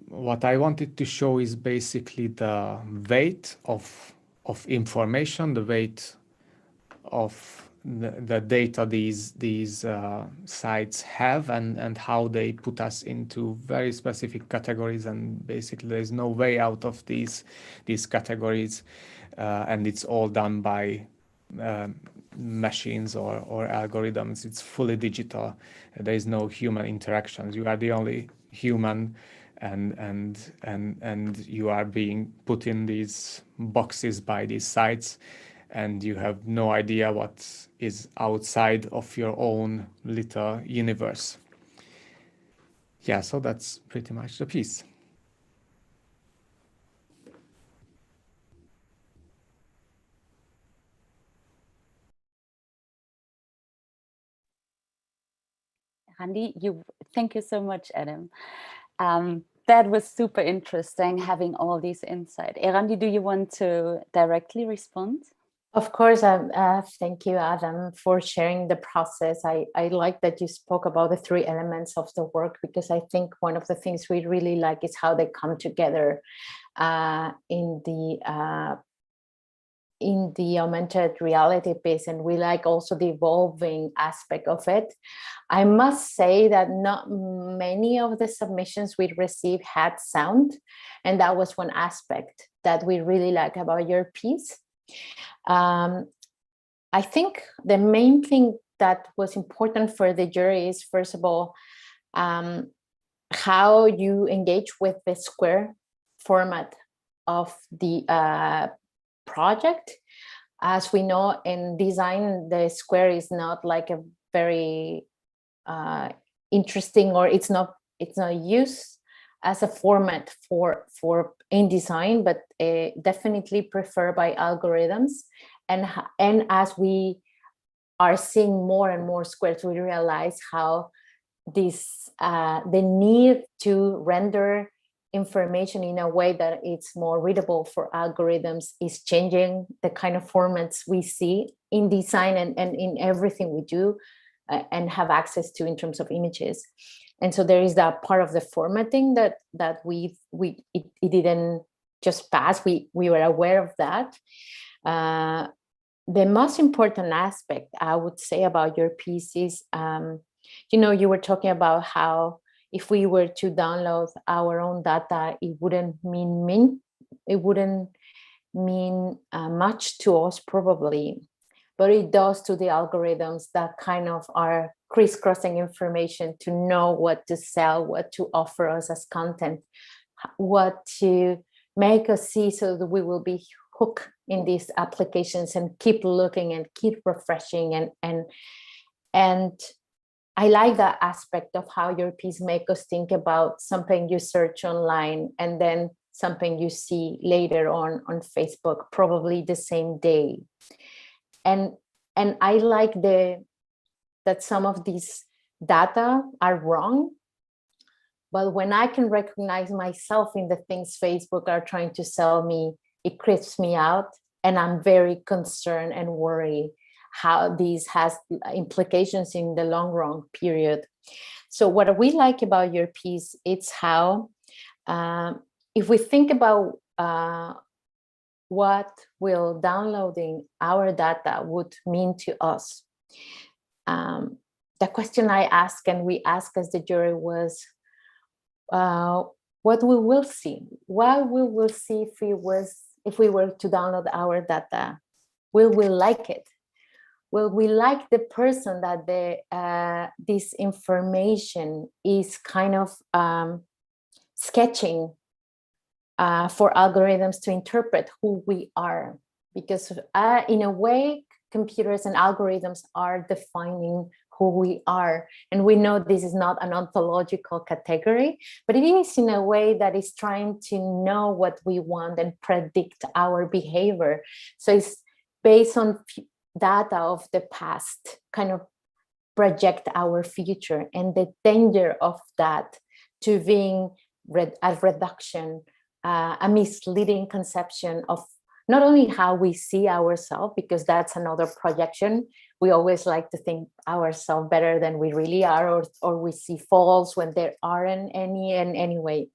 what I wanted to show is basically the weight of information, the weight of the data these sites have, and how they put us into very specific categories, and basically there's no way out of these categories, and it's all done by machines or algorithms. It's fully digital. There is no human interactions. You are the only human, and you are being put in these boxes by these sites, and you have no idea what is outside of your own little universe. Yeah, so that's pretty much the piece. Erandi, thank you so much, Adam. That was super interesting having all these insights. Erandi, do you want to directly respond? Of course, thank you, Adam, for sharing the process. I like that you spoke about the three elements of the work, because I think one of the things we really like is how they come together in the augmented reality piece, and we like also the evolving aspect of it. I must say that not many of the submissions we received had sound, and that was one aspect that we really like about your piece. I think the main thing that was important for the jury is, first of all, how you engage with the square format of the project. As we know, in design, the square is not like a very interesting, or it's not used as a format for InDesign, but definitely preferred by algorithms. And as we are seeing more and more squares, we realize how this the need to render information in a way that it's more readable for algorithms is changing the kind of formats we see in design and in everything we do and have access to in terms of images. And so there is that part of the formatting that it didn't just pass. We were aware of that. The most important aspect I would say about your piece is, you were talking about how if we were to download our own data, it wouldn't mean much to us probably, but it does to the algorithms that kind of are crisscrossing information to know what to sell, what to offer us as content, what to make us see, so that we will be hooked in these applications and keep looking and keep refreshing. And I like that aspect of how your piece makes us think about something you search online and then something you see later on Facebook, probably the same day. And I like that some of these data are wrong, but when I can recognize myself in the things Facebook are trying to sell me, it creeps me out, and I'm very concerned and worried how this has implications in the long run period. So what we like about your piece, it's how, if we think about what will downloading our data would mean to us, the question I asked and we asked as the jury was, what we will see? What we will see if we were to download our data? Will we like it? Will we like the person that this information is kind of sketching for algorithms to interpret who we are? Because in a way, computers and algorithms are defining who we are. And we know this is not an ontological category, but it is in a way that is trying to know what we want and predict our behavior. So it's based on data of the past, kind of project our future, and the danger of that to being a reduction, a misleading conception of not only how we see ourselves, because that's another projection. We always like to think ourselves better than we really are, or we see faults when there aren't any. And anyway,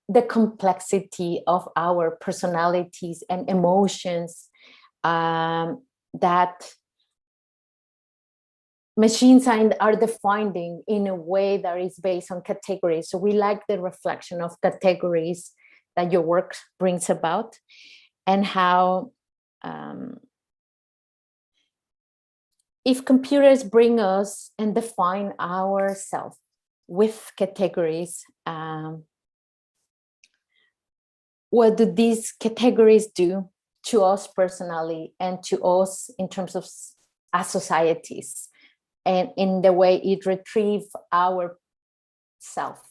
the complexity of our personalities and emotions that machines are defining in a way that is based on categories. So we like the reflection of categories that your work brings about, and how if computers bring us and define ourselves with categories, what do these categories do to us personally and to us in terms of as societies, and in the way it retrieve our self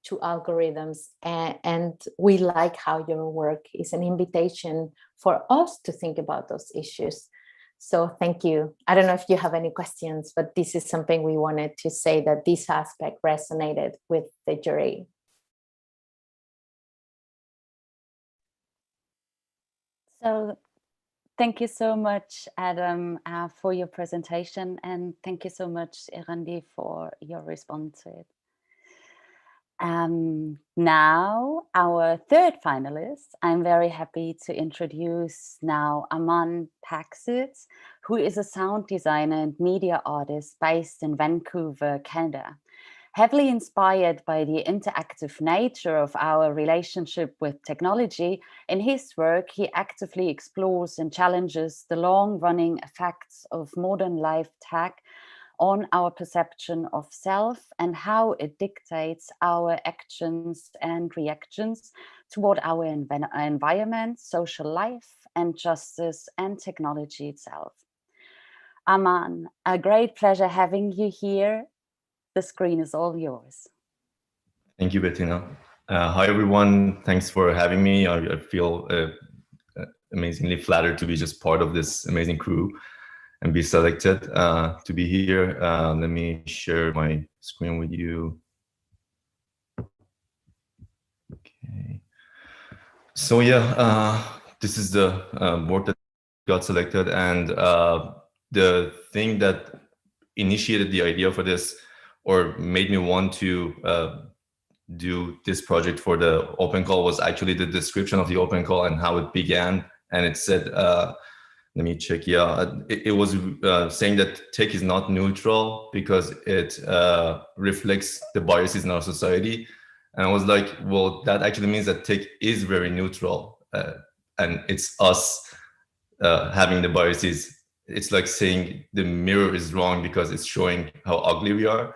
to algorithms? And we like how your work is an invitation for us to think about those issues. So thank you. I don't know if you have any questions, but this is something we wanted to say, that this aspect resonated with the jury. So thank you so much, Adam, for your presentation, and thank you so much, Erandi, for your response to it. Now, our third finalist, I'm very happy to introduce now Aman Paxus, who is a sound designer and media artist based in Vancouver, Canada. Heavily inspired by the interactive nature of our relationship with technology, in his work, he actively explores and challenges the long-running effects of modern life tech on our perception of self and how it dictates our actions and reactions toward our environment, social life, and justice and technology itself. Aman, a great pleasure having you here. The screen is all yours. Thank you, Bettina. Hi, everyone. Thanks for having me. I feel amazingly flattered to be just part of this amazing crew and be selected to be here. Let me share my screen with you. Okay. So yeah, this is the board that got selected, and the thing that initiated the idea for this, or made me want to do this project for the open call, was actually the description of the open call and how it began. And it said, let me check. Yeah, it was saying that tech is not neutral because it reflects the biases in our society. And I was like, well, that actually means that tech is very neutral, and it's us having the biases. It's like saying the mirror is wrong because it's showing how ugly we are.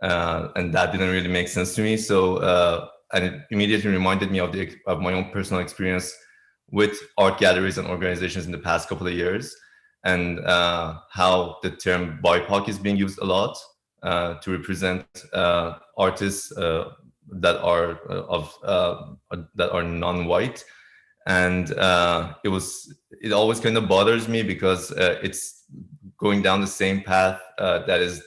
And that didn't really make sense to me. So, and it immediately reminded me of my own personal experience with art galleries and organizations in the past couple of years, and how the term BIPOC is being used a lot to represent artists that are non-white. And it always kind of bothers me because it's going down the same path that is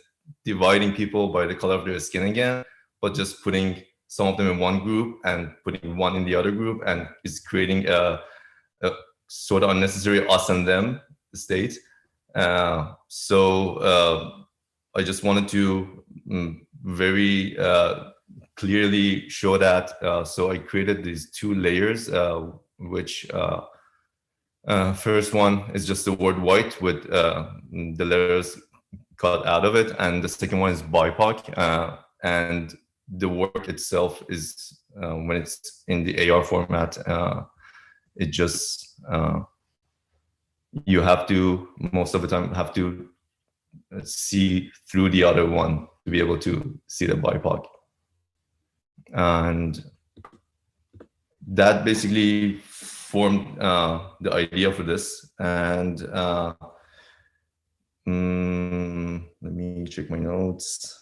dividing people by the color of their skin again, but just putting some of them in one group and putting one in the other group, and is creating a sort of unnecessary us and them state. So I just wanted to very clearly show that. So I created these two layers, which first one is just the word white with the letters cut out of it, and the second one is BIPOC, and the work itself is when it's in the AR format, it just you have to, most of the time, have to see through the other one to be able to see the BIPOC. And that basically formed the idea for this. And let me check my notes.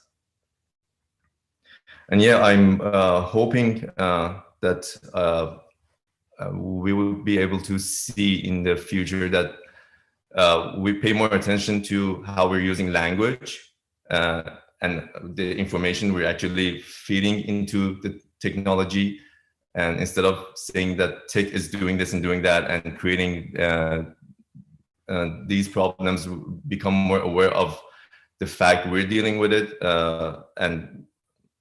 And yeah, I'm hoping that we will be able to see in the future that we pay more attention to how we're using language and the information we're actually feeding into the technology. And instead of saying that tech is doing this and doing that and creating these problems, become more aware of the fact we're dealing with it and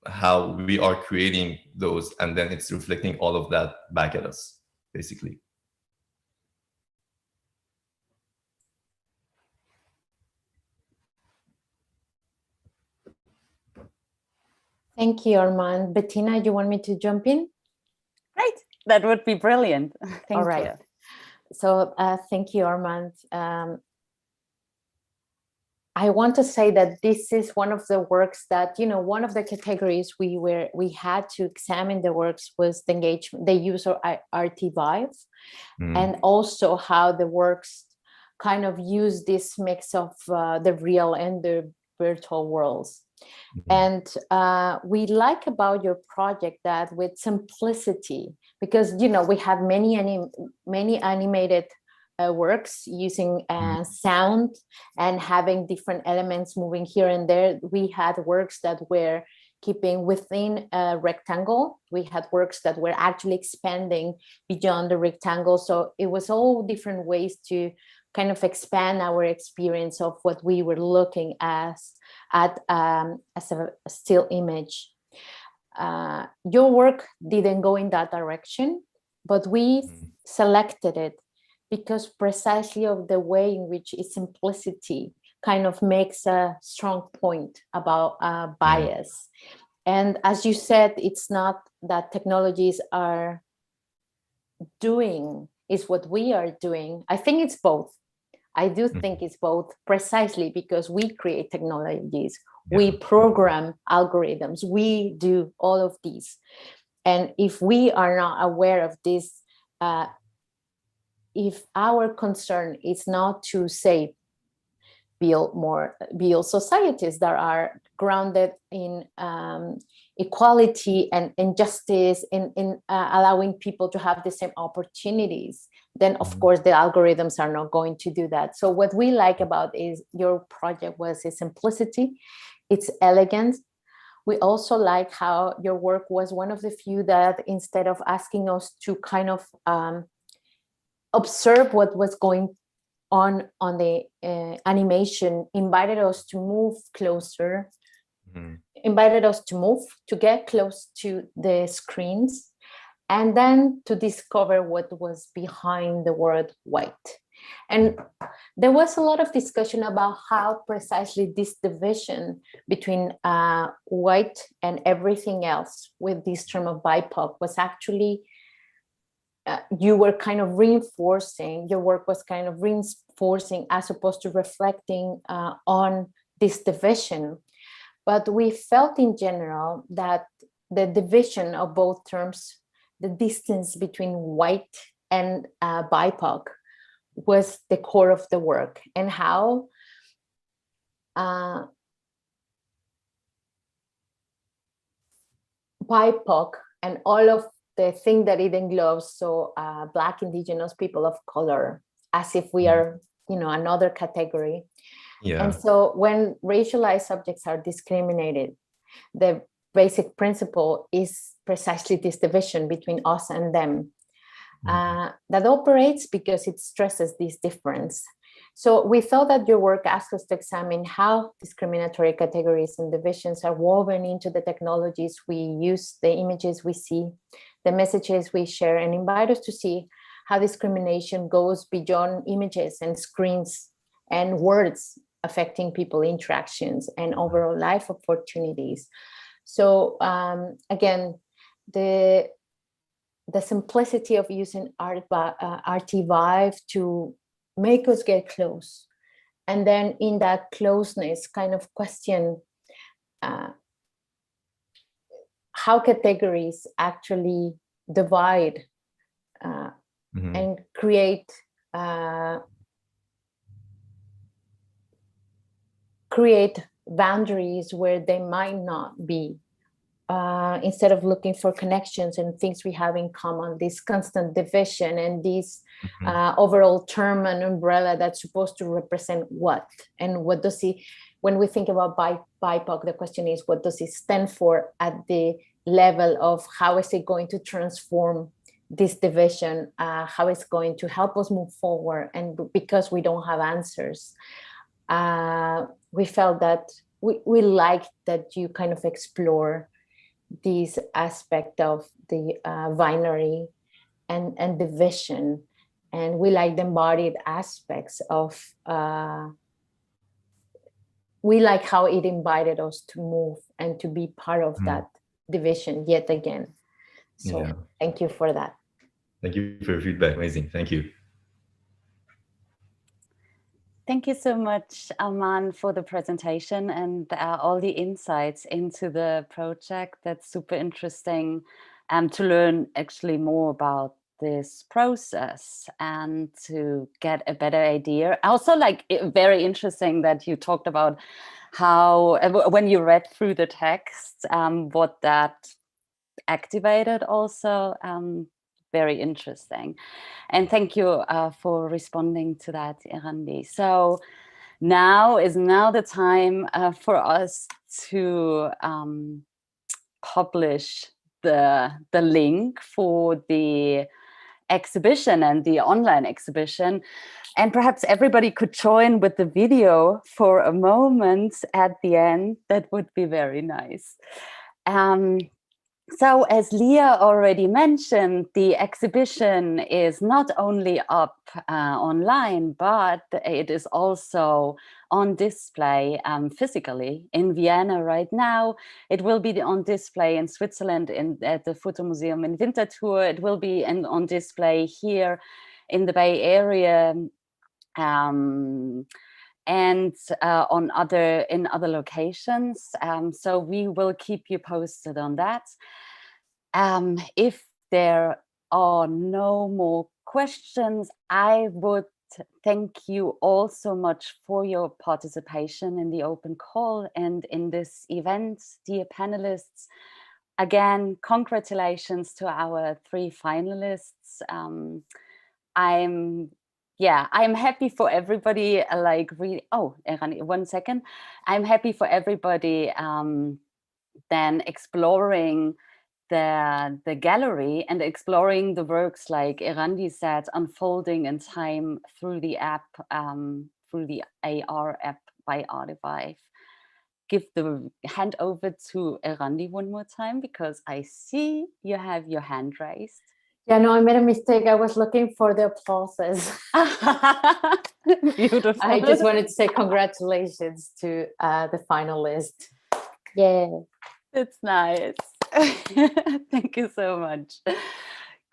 how we are creating those, and then it's reflecting all of that back at us, basically. Thank you, Armand. Bettina, you want me to jump in? Great, that would be brilliant. Thank All right. you. So thank you, Armand. I want to say that this is one of the works that, one of the categories we had to examine the works was the engagement, the use of Artivive, and also how the works kind of use this mix of the real and the virtual worlds. And we like about your project that with simplicity, because we have many animated works using sound and having different elements moving here and there. We had works that were keeping within a rectangle. We had works that were actually expanding beyond the rectangle. So it was all different ways to kind of expand our experience of what we were looking at as a still image. Your work didn't go in that direction, but we selected it because precisely of the way in which its simplicity kind of makes a strong point about bias. And as you said, it's not that technologies are doing, is what we are doing. I think it's both. I do think it's both, precisely because we create technologies, we program algorithms, we do all of these. And if we are not aware of this, if our concern is not to say, build societies that are grounded in equality and injustice, in allowing people to have the same opportunities, then of course the algorithms are not going to do that. So what we like about is your project was its simplicity, its elegance. We also like how your work was one of the few that, instead of asking us to kind of observe what was going on the animation, invited us to move closer, invited us to move, to get close to the screens, and then to discover what was behind the word white. And there was a lot of discussion about how precisely this division between white and everything else with this term of BIPOC was actually, you were kind of reinforcing, your work was kind of reinforcing as opposed to reflecting on this division. But we felt in general that the division of both terms, the distance between white and BIPOC, was the core of the work, and how BIPOC and all of the thing that it englobes, so Black, Indigenous, people of color, as if we are, another category. And so when racialized subjects are discriminated, the basic principle is precisely this division between us and them. That operates because it stresses this difference. So we thought that your work asked us to examine how discriminatory categories and divisions are woven into the technologies we use, the images we see, the messages we share, and invite us to see how discrimination goes beyond images and screens and words, affecting people interactions and overall life opportunities. So again, the simplicity of using Artivive to make us get close, and then in that closeness kind of question how categories actually divide and create boundaries where they might not be. Instead of looking for connections and things we have in common, this constant division and this overall term and umbrella that's supposed to represent what, and what does it, when we think about BIPOC, the question is, what does it stand for at the level of how is it going to transform this division, how it's going to help us move forward? And because we don't have answers, we felt that we liked that you kind of explore this aspect of the binary and division, and we like the embodied aspects of we like how it invited us to move and to be part of that division yet again. So thank you for that. Thank you for your feedback. Amazing. Thank you. Thank you so much, Aman, for the presentation and all the insights into the project. That's super interesting to learn actually more about this process and to get a better idea. Also, like, very interesting that you talked about how, when you read through the text, what that activated also. Very interesting. And thank you for responding to that, Erandi. So now is the time for us to publish the link for the exhibition and the online exhibition. And perhaps everybody could join with the video for a moment at the end. That would be very nice. So as Leah already mentioned, the exhibition is not only up online, but it is also on display physically in Vienna right now. It will be on display in Switzerland at the Fotomuseum in Winterthur. It will be on display here in the Bay Area and in other locations. So we will keep you posted on that. If there are no more questions, I would thank you all so much for your participation in the open call and in this event, dear panelists. Again, congratulations to our 3 finalists. I'm happy for everybody, Erandi, 1 second. I'm happy for everybody then exploring the gallery and exploring the works, like Erandi said, unfolding in time through the app, through the AR app by Artivive. Give the hand over to Erandi one more time, because I see you have your hand raised. Yeah, no, I made a mistake. I was looking for the applauses. Beautiful. I just wanted to say congratulations to the finalist. Yeah. It's nice. Thank you so much.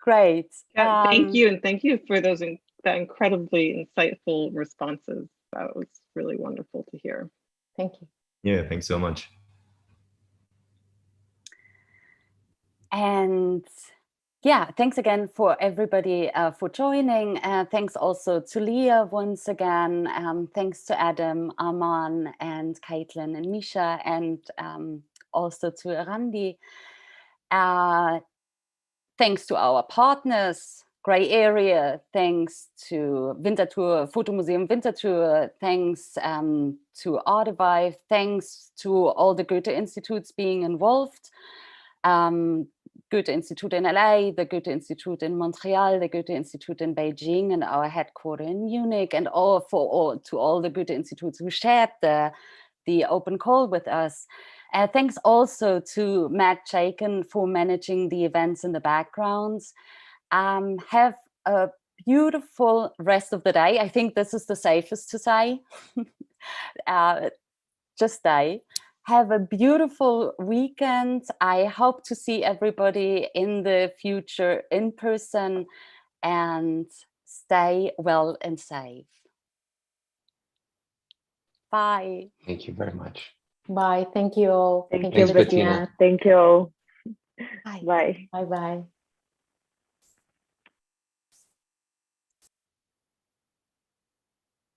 Great. Yeah, thank you. And thank you for those incredibly insightful responses. That was really wonderful to hear. Thank you. Yeah, thanks so much. And yeah, thanks again for everybody for joining. Thanks also to Leah once again. Thanks to Adam, Aman, and Caitlin and Misha, and also to Erandi. Thanks to our partners, Grey Area. Thanks to Winterthur, Fotomuseum Winterthur. Thanks to Artivive. Thanks to all the Goethe-Institutes being involved. Goethe-Institut in LA, the Goethe-Institut in Montreal, the Goethe-Institut in Beijing, and our headquarters in Munich, and to all the Goethe-Institutes who shared the open call with us. Thanks also to Matt Chaikin for managing the events in the backgrounds. Have a beautiful rest of the day. I think this is the safest to say. Just stay. Have a beautiful weekend. I hope to see everybody in the future in person, and stay well and safe. Bye. Thank you very much. Bye. Thank you all. Thank you, you, Bettina. Thank you all. Bye. Bye. Bye-bye.